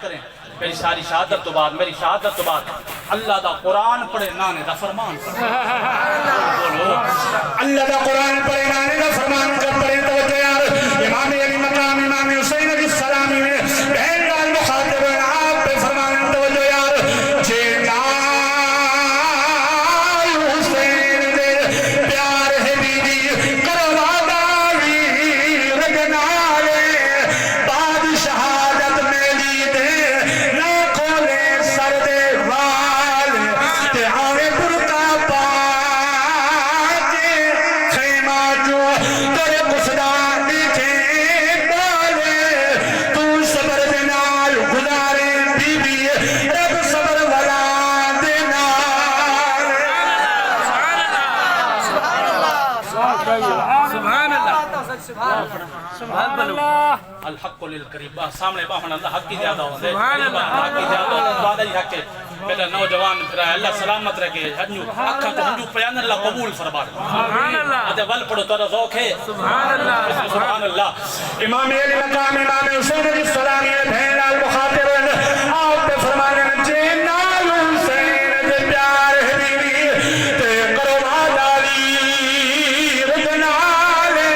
کریں میری ساری شہادت تو بعد میری شہادت تو بعد اللہ دا قرآن پڑھے نانے دا فرمان پڑھے اللہ دا قرآن پڑھے نانے دا فرمان کر پڑھے توجہ یار امام علی مقام امام حسین علیہ السلامی میں بہن لال مخاطب آپ پہ فرمان توجہ یار جینا حسین دے پیار ہے بیدی کروا داوی رگنالے بعد شہادت میں لی دے نہ کھولے سر دے وال تے آوے برکا پا الحق للقریب سامنے باہن اللہ حق کی زیادہ ہوندے حق کی زیادہ ہوندے بعد ہی حق میرا نوجوان پھر اللہ سلامت رکھے ہنجو اکھا تو ہنجو پیان اللہ قبول فرما سبحان اللہ ادھے ول پڑھو تورا ذوق ہے سبحان اللہ سبحان اللہ امام علی مقام امام حسین علیہ السلام یہ بہن لال مخاطب آپ پہ فرمانے جینا حسین دے پیار ہے بیوی تے کروا دالی رگنالے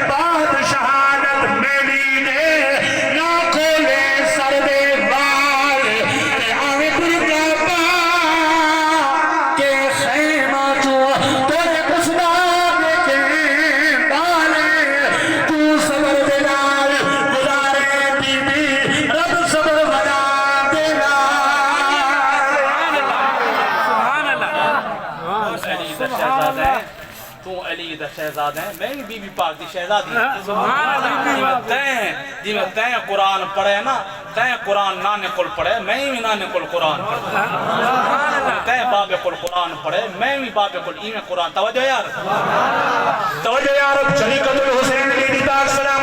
بعد شہادت میری نے نہ کھولے سر دے بال تے آوے برکا پا کے خیمہ تو تورے قصدان کے بالے تو صبر دے نال گزارے بی بی رب صبر بنا دے تو علی دا شہزاد ہے میں بھی بی بی پاک دی شہزادی جی میں تین قرآن پڑھے نا تین قرآن نانے کل پڑھے میں بھی نانے کل قرآن پڑھے تین باب کل قرآن پڑھے میں بھی باب کل ایمیں قرآن توجہ یار چلی قدر حسین علی دی پاک سلام